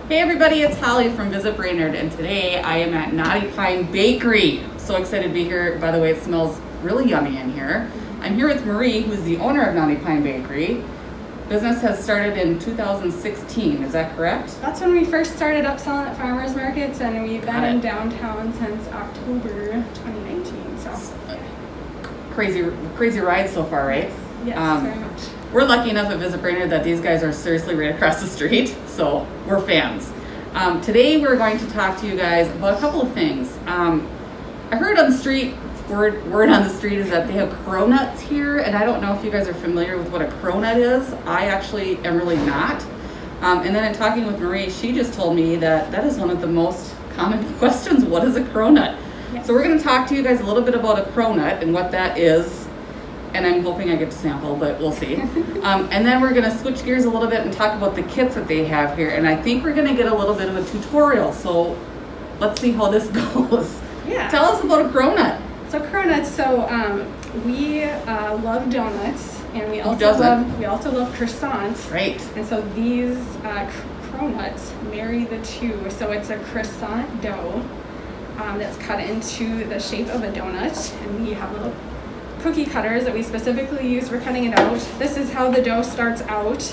Hey everybody, it's Holly from Visit Brainerd, and today I am at Knotty Pine Bakery. So excited to be here. By the way, it smells really yummy in here. I'm here with Marie, who's the owner of Knotty Pine Bakery. Business has started in 2016, is that correct? That's when we first started up selling at farmers markets, and we've been in downtown since October 2019. So Crazy ride so far, right? Yes, very much. We're lucky enough at Visit Brainerd that these guys are seriously right across the street, so we're fans. Today we're going to talk to you guys about a couple of things. I heard on the street, word on the street is that they have kronuts here, and I don't know if you guys are familiar with what a kronut is. I actually am really not. And then in talking with Marie, she just told me that that is one of the most common questions. What is a kronut? Yes. So we're going to talk to you guys a little bit about a kronut and what that is. And I'm hoping I get to sample, but we'll see. And then we're going to switch gears a little bit and talk about the kits that they have here. And I think we're going to get a little bit of a tutorial. So let's see how this goes. Yeah. Tell us about a kronut. So kronuts. We love donuts, and we also love croissants. Right. And so these kronuts marry the two. So it's a croissant dough that's cut into the shape of a donut, and we have little cookie cutters that we specifically use for cutting it out. This is how the dough starts out,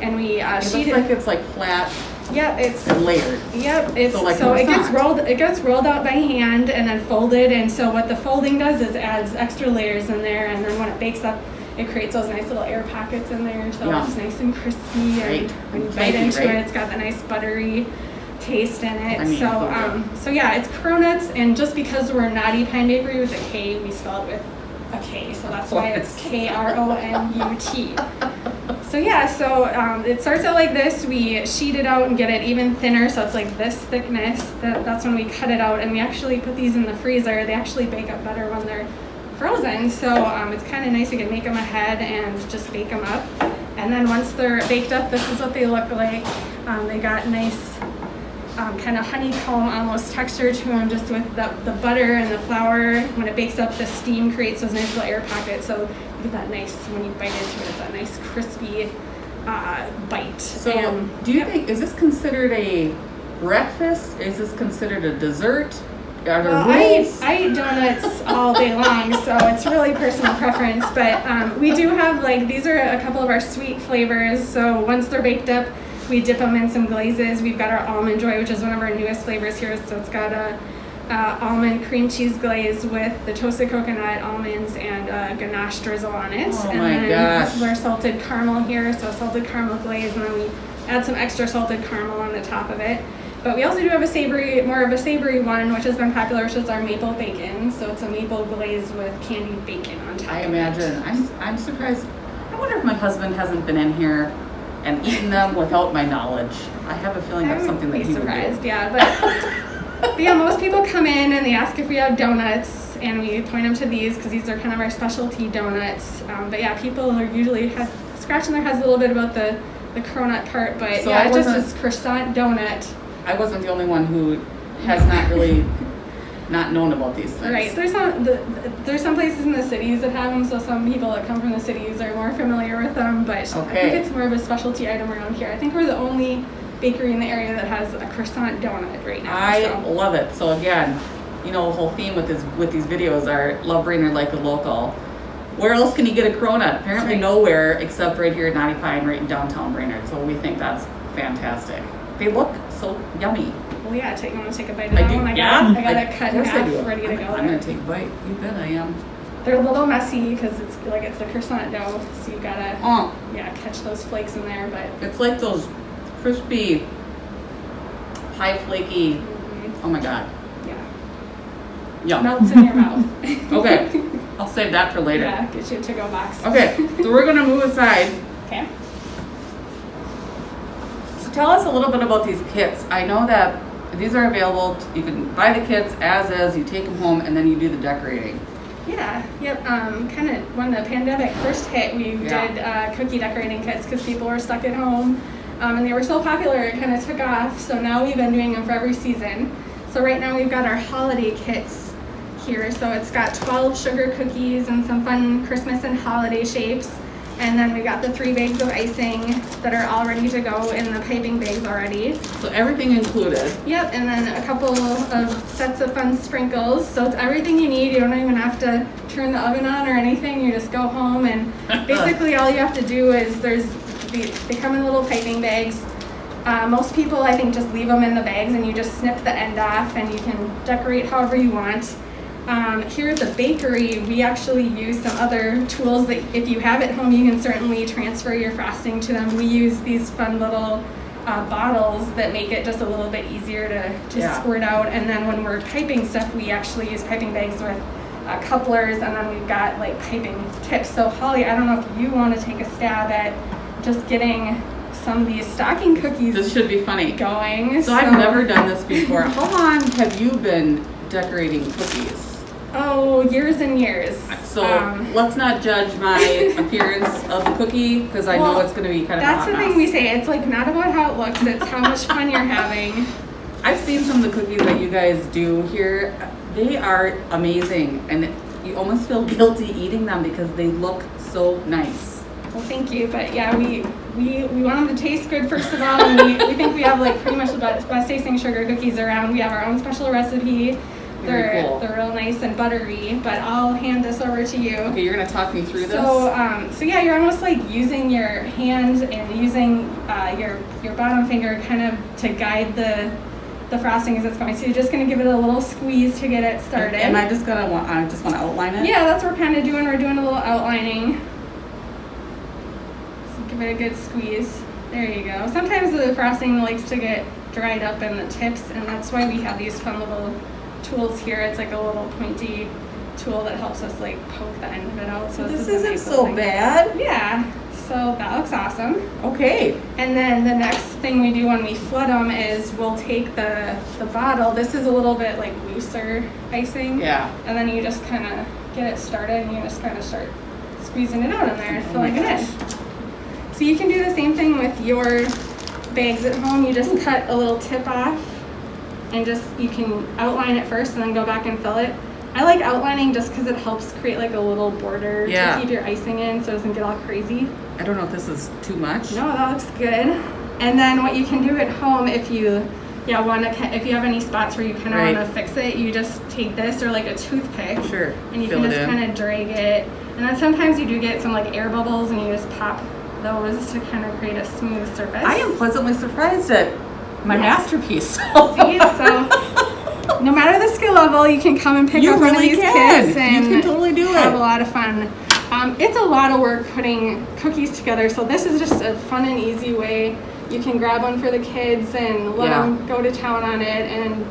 and we sheet it. It's like flat. Yep, it's layered. Yep, it gets rolled out by hand and then folded. And so what the folding does is adds extra layers in there, and then when it bakes up, it creates those nice little air pockets in there. So it's nice and crispy, and when you bite into it, it's got the nice buttery taste in it. So it's kronuts, and just because we're Knotty Pine Bakery with a K, we spell it with a K, so that's why it's K-R-O-N-U-T. So it starts out like this. We sheet it out and get it even thinner, so it's like this thickness. That's when we cut it out, and we actually put these in the freezer. They actually bake up better when they're frozen, so it's kind of nice. We can make them ahead and just bake them up. And then once they're baked up, this is what they look like. They got nice kind of honeycomb almost texture to them, just with the butter and the flour. When it bakes up, the steam creates those nice little air pockets, so you get that nice, when you bite into it, it's that nice crispy bite. So do you think, is this considered a breakfast? Is this considered a dessert? I eat donuts all day long, so it's really personal preference, but we do have, these are a couple of our sweet flavors. So once they're baked up, we dip them in some glazes. We've got our Almond Joy, which is one of our newest flavors here. So it's got a almond cream cheese glaze with the toasted coconut almonds and ganache drizzle on it. Oh and my then gosh. This is our salted caramel here. So salted caramel glaze, and then we add some extra salted caramel on the top of it. But we also do have more of a savory one, which has been popular, which is our maple bacon. So it's a maple glaze with candied bacon on top. I imagine. I'm surprised. I wonder if my husband hasn't been in here and eaten them without my knowledge. I have a feeling that's something that he would do. I would be surprised, but yeah, most people come in and they ask if we have donuts, and we point them to these because these are kind of our specialty donuts. But yeah, people are usually scratching their heads a little bit about the kronut part, but so it just is croissant donut. I wasn't the only one who has not really not known about these things. Right. There's some places in the cities that have them, so some people that come from the cities are more familiar with them, but I think it's more of a specialty item around here. I think we're the only bakery in the area that has a croissant donut right now. I love it. So again, the whole theme with these videos are love Brainerd like a local. Where else can you get a kronut? Apparently nowhere except right here at Knotty Pine, right in downtown Brainerd. So we think that's fantastic. They look so yummy. Well, yeah, you want to take a bite of that one? I got it cut in half, ready to go. I'm going to take a bite. You bet I am. They're a little messy because it's the croissant dough, so you got to catch those flakes in there. But it's like those crispy, high flaky. Oh my God. Yeah. Yum. Melts in your mouth. Okay. I'll save that for later. Yeah, get you a to-go box. Okay, so we're going to move aside. Okay. So tell us a little bit about these kits. I know that these are available. You can buy the kits as is, you take them home, and then you do the decorating. Yeah, yep. Kind of when the pandemic first hit, we did cookie decorating kits because people were stuck at home, and they were so popular it kind of took off. So now we've been doing them for every season. So right now we've got our holiday kits here. So it's got 12 sugar cookies and some fun Christmas and holiday shapes. And then we got the 3 bags of icing that are all ready to go in the piping bags already. So everything included. Yep, and then a couple of sets of fun sprinkles. So it's everything you need. You don't even have to turn the oven on or anything. You just go home and basically all you have to do is they come in little piping bags. Most people, I think, just leave them in the bags and you just snip the end off and you can decorate however you want. Here at the bakery, we actually use some other tools that if you have at home, you can certainly transfer your frosting to them. We use these fun little bottles that make it just a little bit easier to squirt out. And then when we're piping stuff, we actually use piping bags with couplers, and then we've got like piping tips. So Holly, I don't know if you want to take a stab at just getting some of these stocking cookies. This should be funny. Going. So I've never done this before. How long have you been decorating cookies? Oh, years and years. So let's not judge my appearance of the cookie because I know it's going to be kind of that's the thing we say. It's like not about how it looks. It's how much fun you're having. I've seen some of the cookies that you guys do here. They are amazing, and you almost feel guilty eating them because they look so nice. Well, thank you. But yeah, we want them to taste good first of all, and we think we have like pretty much the best tasting sugar cookies around. We have our own special recipe. Cool. They're real nice and buttery, but I'll hand this over to you. Okay, you're gonna talk me through this. So yeah, you're almost like using your hand and using your bottom finger kind of to guide the frosting as it's going. So you're just gonna give it a little squeeze to get it started. Am I just want to outline it? Yeah, that's what we're kind of doing. We're doing a little outlining. So give it a good squeeze. There you go. Sometimes the frosting likes to get dried up in the tips, and that's why we have these fun little tools here. It's like a little pointy tool that helps us like poke the end of it out. So this isn't so bad. Yeah. So that looks awesome. Okay. And then the next thing we do when we flood them is we'll take the bottle. This is a little bit like looser icing. Yeah. And then you just kind of get it started and you just kind of start squeezing it out in there and filling it in. So you can do the same thing with your bags at home. You just cut a little tip off and you can outline it first and then go back and fill it. I like outlining just because it helps create like a little border to keep your icing in so it doesn't get all crazy. I don't know if this is too much. No, that looks good. And then what you can do at home if you if you have any spots where you kind of want to fix it, you just take this or like a toothpick. Sure. And you can just kind of drag it. And then sometimes you do get some like air bubbles and you just pop those to kind of create a smooth surface. I am pleasantly surprised at my masterpiece. See, so no matter the skill level, you can come and pick up one of these kits and you can totally do have a lot of fun. It's a lot of work putting cookies together, so this is just a fun and easy way. You can grab one for the kids and let them go to town on it, and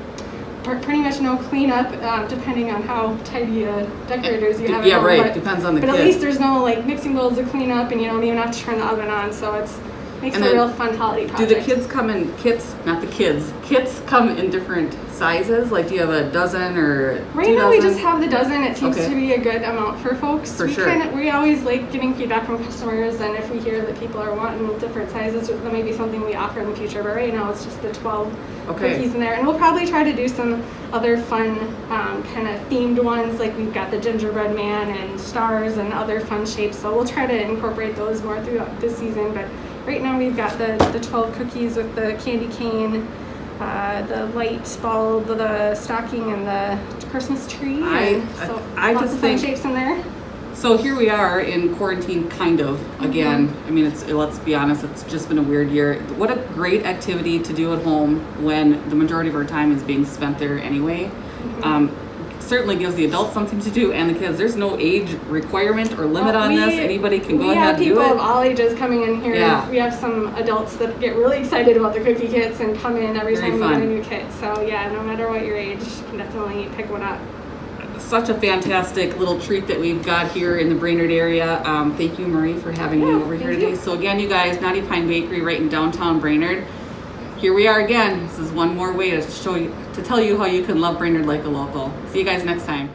pretty much no cleanup, depending on how tidy decorators you have. Yeah, right. Depends on the kid. But at least there's no like mixing bowls to clean up, and you don't even have to turn the oven on, so it makes a real fun holiday project. Do the kids come in kits? Not the kids. Kits come in different sizes? Like, do you have a dozen or Right now we just have the dozen. It seems to be a good amount for folks. For sure. We always like getting feedback from customers, and if we hear that people are wanting different sizes, that may be something we offer in the future. But right now it's just the 12 cookies in there. And we'll probably try to do some other fun kind of themed ones, like we've got the gingerbread man and stars and other fun shapes. So we'll try to incorporate those more throughout this season. But right now we've got the 12 cookies with the candy cane, the light bulb, the stocking, and the Christmas tree. I just think fun shapes in there. So here we are in quarantine, kind of again. I mean, let's be honest, it's just been a weird year. What a great activity to do at home when the majority of our time is being spent there anyway. Certainly gives the adults something to do and the kids. There's no age requirement or limit on this. Anybody can go ahead and do it. We have people of all ages coming in here. Yeah. We have some adults that get really excited about the cookie kits and come in every time we get a new kit. So yeah, no matter what your age, you can definitely pick one up. Such a fantastic little treat that we've got here in the Brainerd area. Thank you, Marie, for having me over here today. So again, you guys, Knotty Pine Bakery right in downtown Brainerd. Here we are again. This is one more way to tell you how you can love Brainerd like a local. See you guys next time.